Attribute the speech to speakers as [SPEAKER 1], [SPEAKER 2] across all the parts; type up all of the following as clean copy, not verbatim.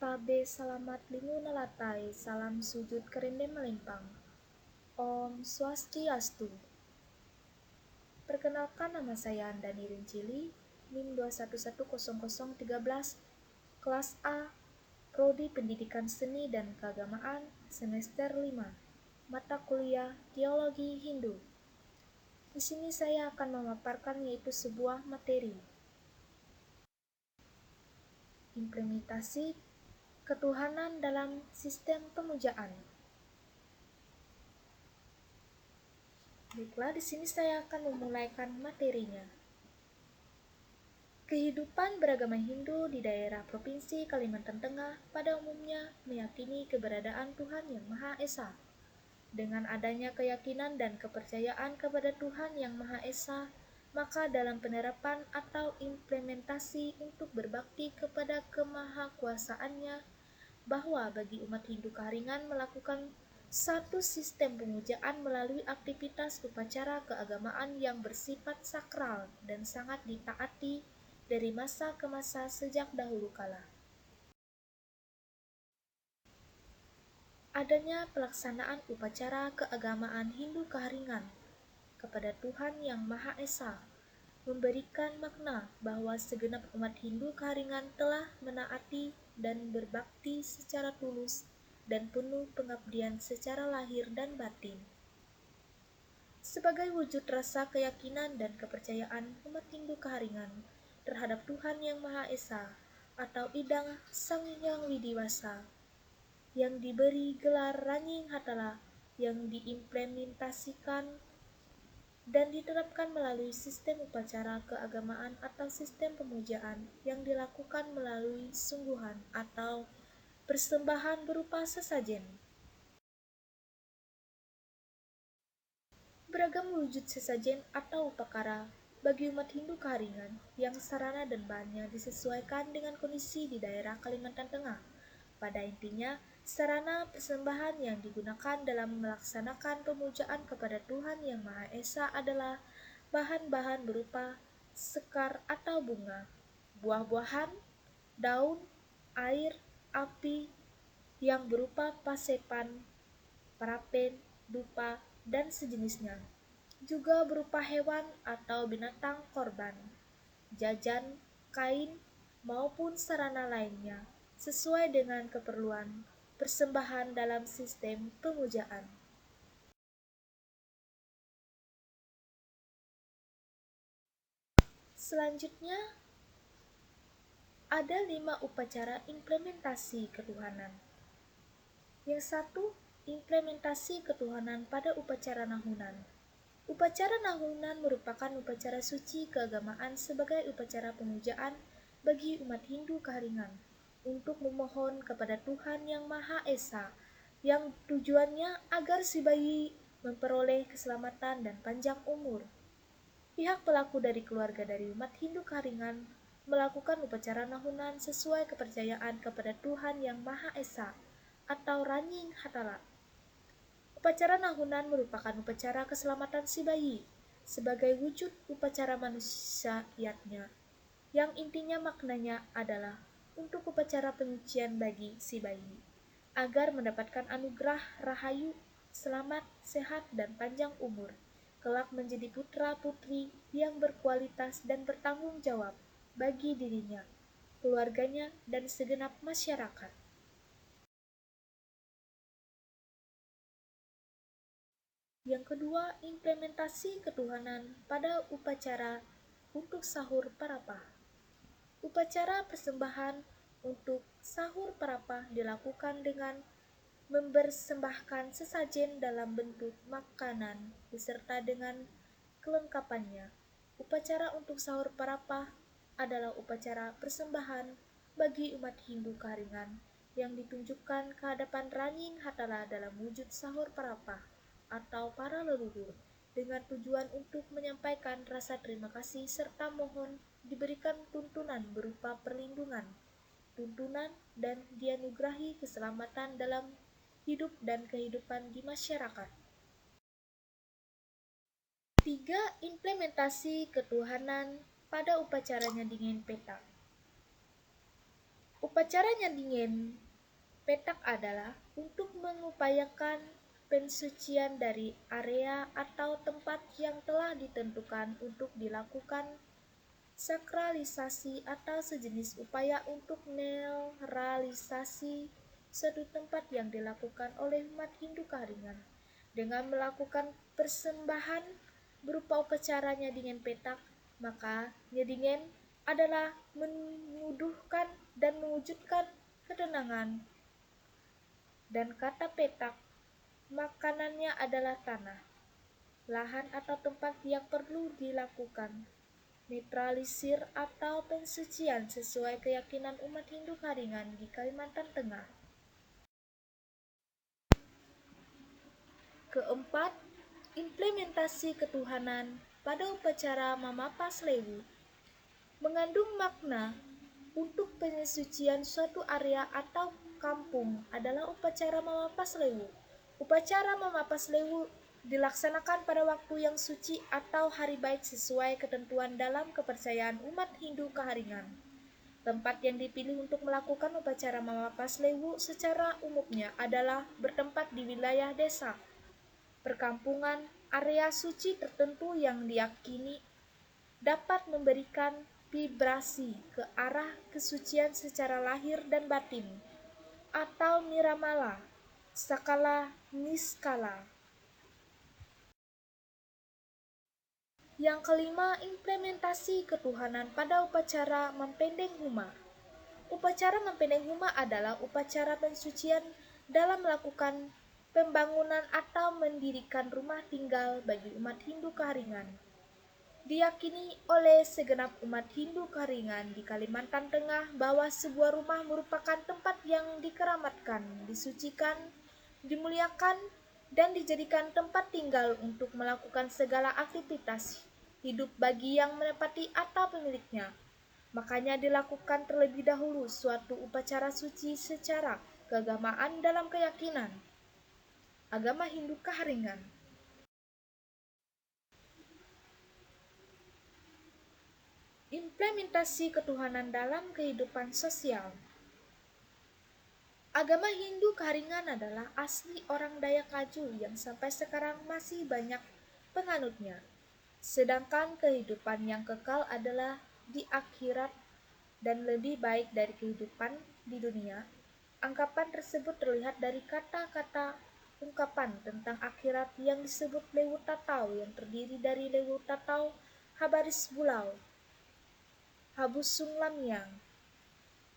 [SPEAKER 1] KB Salamat Lingu Nalatai, salam sujud kerendem melempang. Om Swastiastu. Perkenalkan, nama saya Andani Rincili, NIM 2110013, kelas A, Prodi Pendidikan Seni dan Keagamaan, semester 5, mata kuliah Teologi Hindu. Di sini saya akan memaparkan yaitu sebuah materi. Implementasi ketuhanan dalam sistem pemujaan. Baiklah, di sini saya akan memulaikan materinya. Kehidupan beragama Hindu di daerah Provinsi Kalimantan Tengah pada umumnya meyakini keberadaan Tuhan Yang Maha Esa. Dengan adanya keyakinan dan kepercayaan kepada Tuhan Yang Maha Esa, maka dalam penerapan atau implementasi untuk berbakti kepada kemahakuasaannya, bahwa bagi umat Hindu Kaharingan melakukan satu sistem pemujaan melalui aktivitas upacara keagamaan yang bersifat sakral dan sangat ditaati dari masa ke masa sejak dahulu kala. Adanya pelaksanaan upacara keagamaan Hindu Kaharingan kepada Tuhan Yang Maha Esa memberikan makna bahwa segenap umat Hindu Kaharingan telah menaati dan berbakti secara tulus dan penuh pengabdian secara lahir dan batin. Sebagai wujud rasa keyakinan dan kepercayaan umat Hindu Kaharingan terhadap Tuhan Yang Maha Esa atau Idang Sang Hyang Widiwasa yang diberi gelar Ranying Hatala yang diimplementasikan dan diterapkan melalui sistem upacara keagamaan atau sistem pemujaan yang dilakukan melalui sungguhan atau persembahan berupa sesajen. Beragam wujud sesajen atau upakara bagi umat Hindu Kaharingan yang sarana dan bahannya disesuaikan dengan kondisi di daerah Kalimantan Tengah. Pada intinya, sarana persembahan yang digunakan dalam melaksanakan pemujaan kepada Tuhan Yang Maha Esa adalah bahan-bahan berupa sekar atau bunga, buah-buahan, daun, air, api yang berupa pasepan, parapen, dupa, dan sejenisnya. Juga berupa hewan atau binatang korban, jajan, kain, maupun sarana lainnya, sesuai dengan keperluan persembahan dalam sistem pemujaan. Selanjutnya, ada 5 upacara implementasi ketuhanan. Yang satu, implementasi ketuhanan pada upacara nahunan. Upacara nahunan merupakan upacara suci keagamaan sebagai upacara pemujaan bagi umat Hindu Kaharingan untuk memohon kepada Tuhan Yang Maha Esa yang tujuannya agar si bayi memperoleh keselamatan dan panjang umur. Pihak pelaku dari keluarga dari umat Hindu Kaharingan melakukan upacara nahunan sesuai kepercayaan kepada Tuhan Yang Maha Esa atau Ranying Hatala. Upacara nahunan merupakan upacara keselamatan si bayi sebagai wujud upacara manusiaatnya, yang intinya maknanya adalah untuk upacara penyucian bagi si bayi, agar mendapatkan anugerah rahayu, selamat, sehat, dan panjang umur, kelak menjadi putra-putri yang berkualitas dan bertanggung jawab bagi dirinya, keluarganya, dan segenap masyarakat. Yang kedua, implementasi ketuhanan pada upacara untuk sahur parapah. Upacara persembahan untuk sahur parapah dilakukan dengan mempersembahkan sesajen dalam bentuk makanan beserta dengan kelengkapannya. Upacara untuk sahur parapah adalah upacara persembahan bagi umat Hindu Kaharingan yang ditunjukkan ke hadapan Ranying Hatala dalam wujud sahur parapah atau para leluhur dengan tujuan untuk menyampaikan rasa terima kasih serta mohon diberikan tuntunan berupa perlindungan, tuntunan, dan dianugerahi keselamatan dalam hidup dan kehidupan di masyarakat. 3. Implementasi ketuhanan pada upacaranya dengan peta. Upacaranya dingin petak adalah untuk mengupayakan pensucian dari area atau tempat yang telah ditentukan untuk dilakukan sakralisasi atau sejenis upaya untuk netralisasi suatu tempat yang dilakukan oleh umat Hindu Kaharingan dengan melakukan persembahan berupa upacara nyadingen petak, maka nyadingen adalah menuduhkan dan mewujudkan ketenangan. Dan kata petak, makanannya adalah tanah, lahan atau tempat yang perlu dilakukan netralisir atau pensucian sesuai keyakinan umat Hindu Kaharingan di Kalimantan Tengah. Keempat, implementasi ketuhanan pada upacara Mamapa Slewu mengandung makna untuk pensucian suatu area atau kampung adalah upacara Mamapa Slewu. Upacara Mamapa Slewu dilaksanakan pada waktu yang suci atau hari baik sesuai ketentuan dalam kepercayaan umat Hindu Kaharingan. Tempat yang dipilih untuk melakukan upacara Mamapa Slewu secara umumnya adalah bertempat di wilayah desa, perkampungan, area suci tertentu yang diyakini dapat memberikan vibrasi ke arah kesucian secara lahir dan batin, atau niramala, skala niskala. Yang kelima, implementasi ketuhanan pada upacara Mempendeng Huma. Upacara Mempendeng Huma adalah upacara pensucian dalam melakukan pembangunan atau mendirikan rumah tinggal bagi umat Hindu Kaharingan. Diyakini oleh segenap umat Hindu Kaharingan di Kalimantan Tengah bahwa sebuah rumah merupakan tempat yang dikeramatkan, disucikan, dimuliakan, dan dijadikan tempat tinggal untuk melakukan segala aktivitas hidup bagi yang menepati atau pemiliknya. Makanya dilakukan terlebih dahulu suatu upacara suci secara keagamaan dalam keyakinan agama Hindu Kaharingan. Implementasi ketuhanan dalam kehidupan sosial. Agama Hindu Kaharingan adalah asli orang Dayak Kaju yang sampai sekarang masih banyak penganutnya. Sedangkan kehidupan yang kekal adalah di akhirat dan lebih baik dari kehidupan di dunia. Anggapan tersebut terlihat dari kata-kata ungkapan tentang akhirat yang disebut Lewu Tatau yang terdiri dari Lewu Tatau Habaris Bulau, Habusung Lamyang,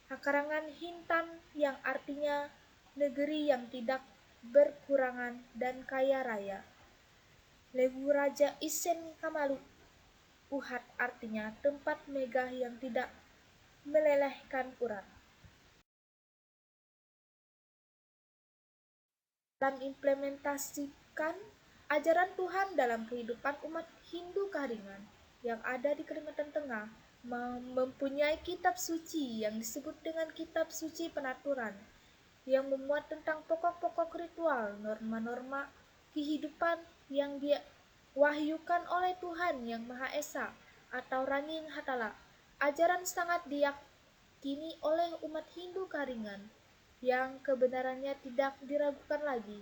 [SPEAKER 1] Hakarangan Hintan yang artinya negeri yang tidak berkurangan dan kaya raya. Lewu Raja Isen Kamalu Uhat artinya tempat megah yang tidak melelehkan urat. Dalam implementasikan ajaran Tuhan dalam kehidupan umat Hindu Kaharingan yang ada di Kalimantan Tengah, mempunyai kitab suci yang disebut dengan kitab suci penaturan yang memuat tentang pokok-pokok ritual, norma-norma kehidupan yang diwahyukan oleh Tuhan yang Maha Esa atau Ranging Hatala. Ajaran sangat diyakini oleh umat Hindu Kaharingan yang kebenarannya tidak diragukan lagi.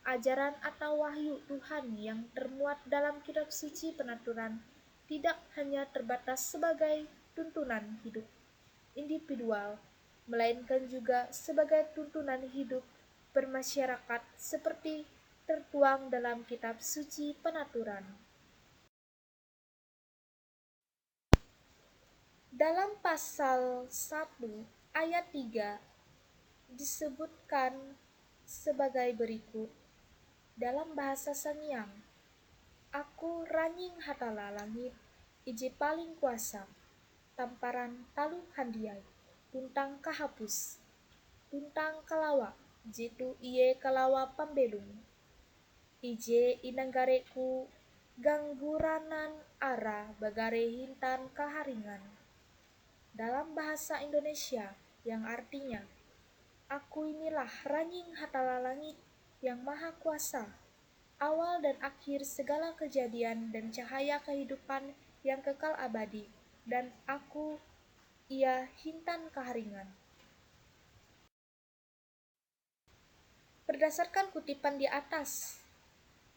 [SPEAKER 1] Ajaran atau wahyu Tuhan yang termuat dalam kitab suci penaturan tidak hanya terbatas sebagai tuntunan hidup individual, melainkan juga sebagai tuntunan hidup bermasyarakat seperti tertuang dalam kitab suci penaturan. Dalam pasal 1 ayat 3 disebutkan sebagai berikut dalam bahasa Sangyang. Aku Ranying Hatala langit, ije paling kuasa, tamparan talu handiai, tuntang kahapus, tuntang kalawa, jitu iye kalawa pambelung, ije inanggareku gangguranan ara bagare hintan kaharingan. Dalam bahasa Indonesia yang artinya, aku inilah Ranying Hatala langit yang maha kuasa, awal dan akhir segala kejadian dan cahaya kehidupan yang kekal abadi, dan aku ia Hintan Kaharingan. Berdasarkan kutipan di atas,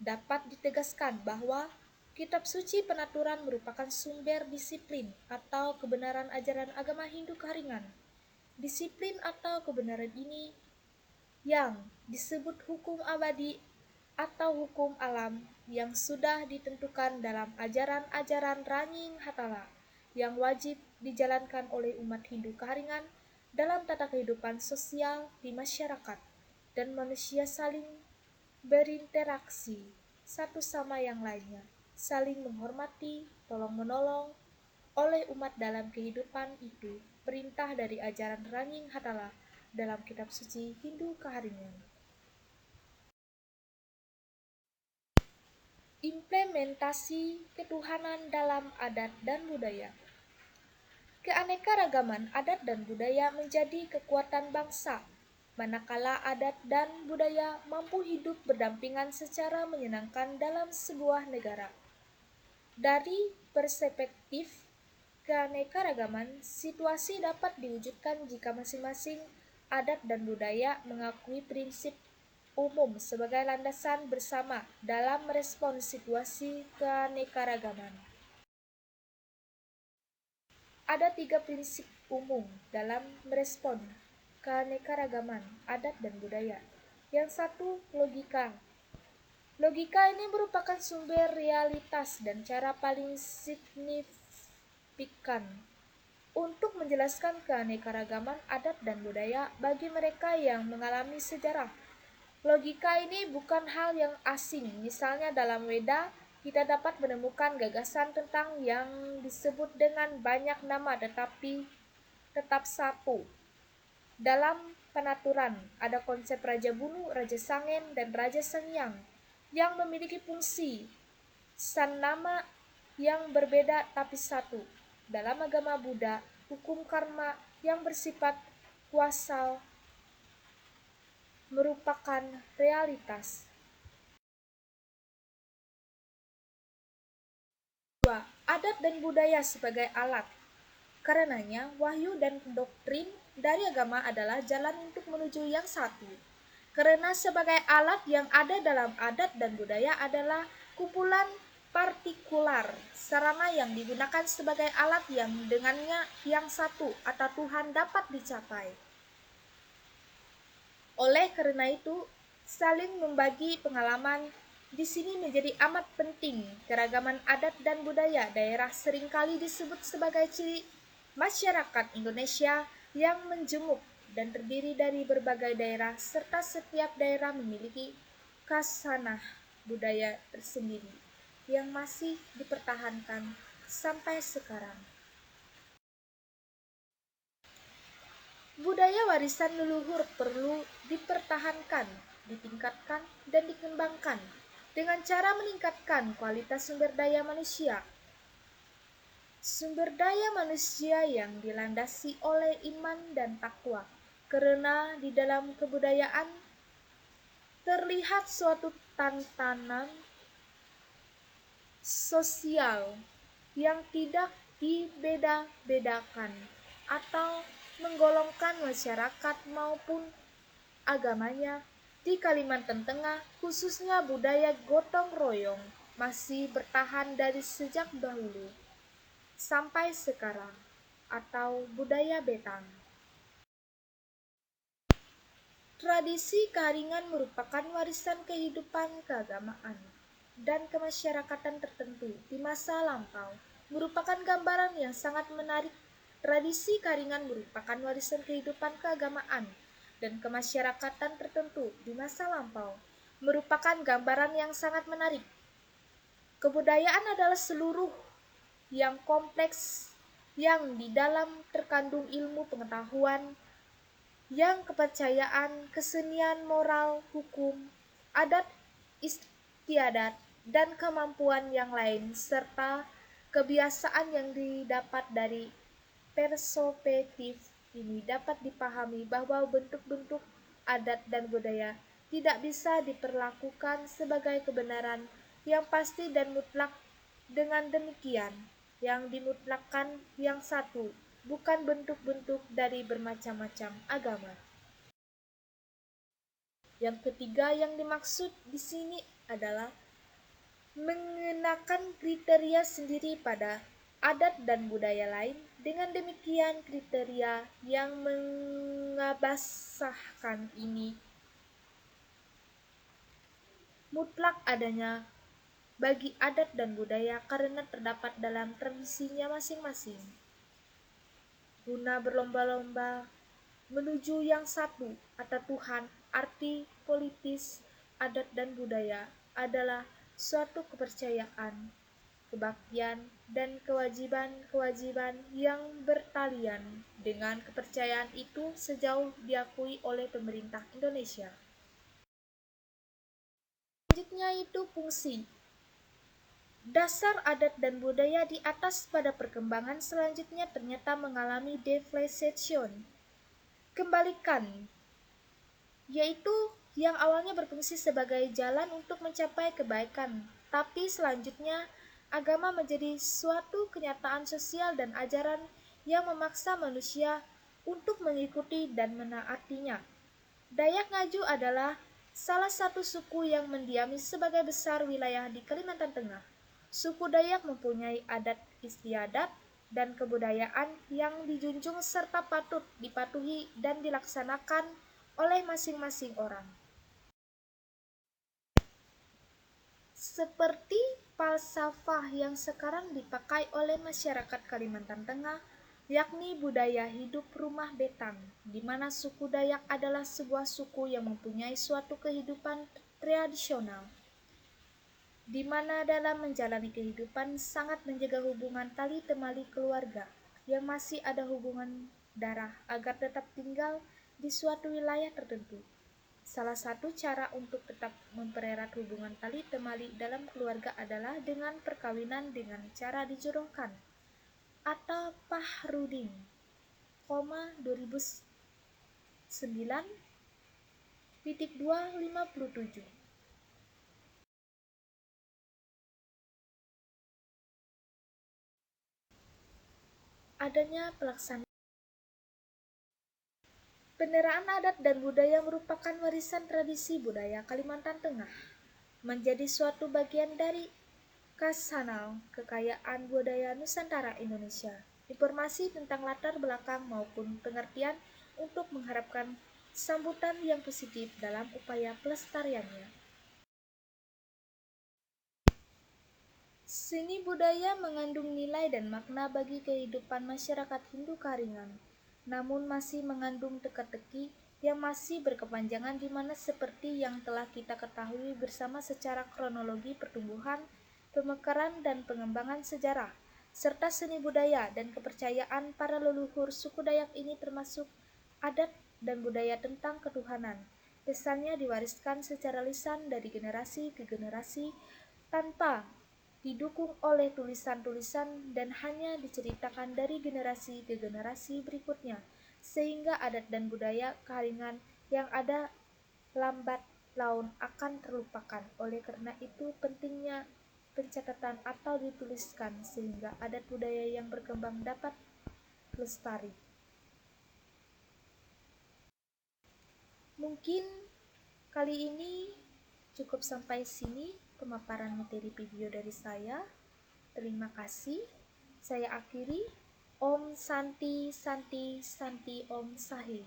[SPEAKER 1] dapat ditegaskan bahwa kitab suci penaturan merupakan sumber disiplin atau kebenaran ajaran agama Hindu Karingan. Disiplin atau kebenaran ini yang disebut hukum abadi atau hukum alam yang sudah ditentukan dalam ajaran-ajaran Ranying Hatala yang wajib dijalankan oleh umat Hindu Kaharingan dalam tata kehidupan sosial di masyarakat dan manusia saling berinteraksi satu sama yang lainnya, saling menghormati, tolong-menolong oleh umat dalam kehidupan itu, perintah dari ajaran Ranying Hatala dalam kitab suci Hindu Kaharingan. Implementasi ketuhanan dalam adat dan budaya. Keanekaragaman adat dan budaya menjadi kekuatan bangsa, manakala adat dan budaya mampu hidup berdampingan secara menyenangkan dalam sebuah negara. Dari perspektif keanekaragaman, situasi dapat diwujudkan jika masing-masing adat dan budaya mengakui prinsip umum sebagai landasan bersama dalam merespons situasi keanekaragaman. Ada 3 prinsip umum dalam merespon keanekaragaman adat dan budaya. Yang satu, logika. Logika ini merupakan sumber realitas dan cara paling signifikan untuk menjelaskan keanekaragaman adat dan budaya bagi mereka yang mengalami sejarah. Logika ini bukan hal yang asing. Misalnya dalam Weda, kita dapat menemukan gagasan tentang yang disebut dengan banyak nama tetapi tetap satu. Dalam penaturan, ada konsep Raja Bunu, Raja Sangen, dan Raja Sangyang yang memiliki fungsi sannama yang berbeda tapi satu. Dalam agama Buddha, hukum karma yang bersifat kuasal merupakan realitas. 2. Adat dan budaya sebagai alat. Karenanya, wahyu dan doktrin dari agama adalah jalan untuk menuju yang satu. Karena sebagai alat yang ada dalam adat dan budaya adalah kumpulan partikular, sarana yang digunakan sebagai alat yang dengannya yang satu atau Tuhan dapat dicapai. Oleh karena itu, saling membagi pengalaman di sini menjadi amat penting. Keragaman adat dan budaya daerah seringkali disebut sebagai ciri masyarakat Indonesia yang menjemuk dan terdiri dari berbagai daerah serta setiap daerah memiliki khasanah budaya tersendiri yang masih dipertahankan sampai sekarang. Budaya warisan leluhur perlu dipertahankan, ditingkatkan, dan dikembangkan dengan cara meningkatkan kualitas sumber daya manusia. Sumber daya manusia yang dilandasi oleh iman dan takwa, karena di dalam kebudayaan terlihat suatu tantangan sosial yang tidak dibeda-bedakan atau menggolongkan masyarakat maupun agamanya. Di Kalimantan Tengah, khususnya budaya gotong royong masih bertahan dari sejak dahulu sampai sekarang, atau budaya betang. Tradisi Karingan merupakan warisan kehidupan keagamaan dan kemasyarakatan tertentu di masa lampau, merupakan gambaran yang sangat menarik. Tradisi Karingan merupakan warisan kehidupan keagamaan dan kemasyarakatan tertentu di masa lampau, merupakan gambaran yang sangat menarik. Kebudayaan adalah seluruh yang kompleks yang di dalam terkandung ilmu pengetahuan, yang kepercayaan, kesenian, moral, hukum, adat istiadat, dan kemampuan yang lain, serta kebiasaan yang didapat dari perspektif ini dapat dipahami bahwa bentuk-bentuk adat dan budaya tidak bisa diperlakukan sebagai kebenaran yang pasti dan mutlak. Dengan demikian, yang dimutlakkan yang satu, bukan bentuk-bentuk dari bermacam-macam agama. Yang ketiga yang dimaksud di sini adalah mengenakan kriteria sendiri pada adat dan budaya lain. Dengan demikian, kriteria yang mengabasahkan ini mutlak adanya bagi adat dan budaya karena terdapat dalam tradisinya masing-masing. Guna berlomba-lomba menuju yang satu atau Tuhan, arti politis adat dan budaya adalah suatu kepercayaan, kebaktian, dan kewajiban-kewajiban yang bertalian dengan kepercayaan itu sejauh diakui oleh pemerintah Indonesia. Selanjutnya itu fungsi. Dasar adat dan budaya di atas pada perkembangan selanjutnya ternyata mengalami deflation, kembalikan, yaitu yang awalnya berfungsi sebagai jalan untuk mencapai kebaikan, tapi selanjutnya agama menjadi suatu kenyataan sosial dan ajaran yang memaksa manusia untuk mengikuti dan menaatinya. Dayak Ngaju adalah salah satu suku yang mendiami sebagai besar wilayah di Kalimantan Tengah. Suku Dayak mempunyai adat istiadat dan kebudayaan yang dijunjung serta patut dipatuhi dan dilaksanakan oleh masing-masing orang. Seperti falsafah yang sekarang dipakai oleh masyarakat Kalimantan Tengah, yakni budaya hidup rumah betang, di mana suku Dayak adalah sebuah suku yang mempunyai suatu kehidupan tradisional, di mana dalam menjalani kehidupan sangat menjaga hubungan tali temali keluarga yang masih ada hubungan darah agar tetap tinggal di suatu wilayah tertentu. Salah satu cara untuk tetap mempererat hubungan tali temali dalam keluarga adalah dengan perkawinan dengan cara dijodohkan atau pahruding, 2009.257. Adanya pelaksanaan penerapan adat dan budaya merupakan warisan tradisi budaya Kalimantan Tengah, menjadi suatu bagian dari Kasanal Kekayaan Budaya Nusantara Indonesia. Informasi tentang latar belakang maupun pengertian untuk mengharapkan sambutan yang positif dalam upaya pelestariannya. Seni budaya mengandung nilai dan makna bagi kehidupan masyarakat Hindu Karingan, namun masih mengandung teka-teki yang masih berkepanjangan di mana seperti yang telah kita ketahui bersama secara kronologi pertumbuhan, pemekaran dan pengembangan sejarah, serta seni budaya dan kepercayaan para leluhur suku Dayak ini termasuk adat dan budaya tentang ketuhanan. Pesannya diwariskan secara lisan dari generasi ke generasi tanpa didukung oleh tulisan-tulisan dan hanya diceritakan dari generasi ke generasi berikutnya, sehingga adat dan budaya Karingan yang ada lambat laun akan terlupakan. Oleh karena itu pentingnya pencatatan atau dituliskan sehingga adat budaya yang berkembang dapat lestari. Mungkin kali ini cukup sampai sini pemaparan materi video dari saya. Terima kasih. Saya akhiri. Om Santi Santi Santi Om Sahi.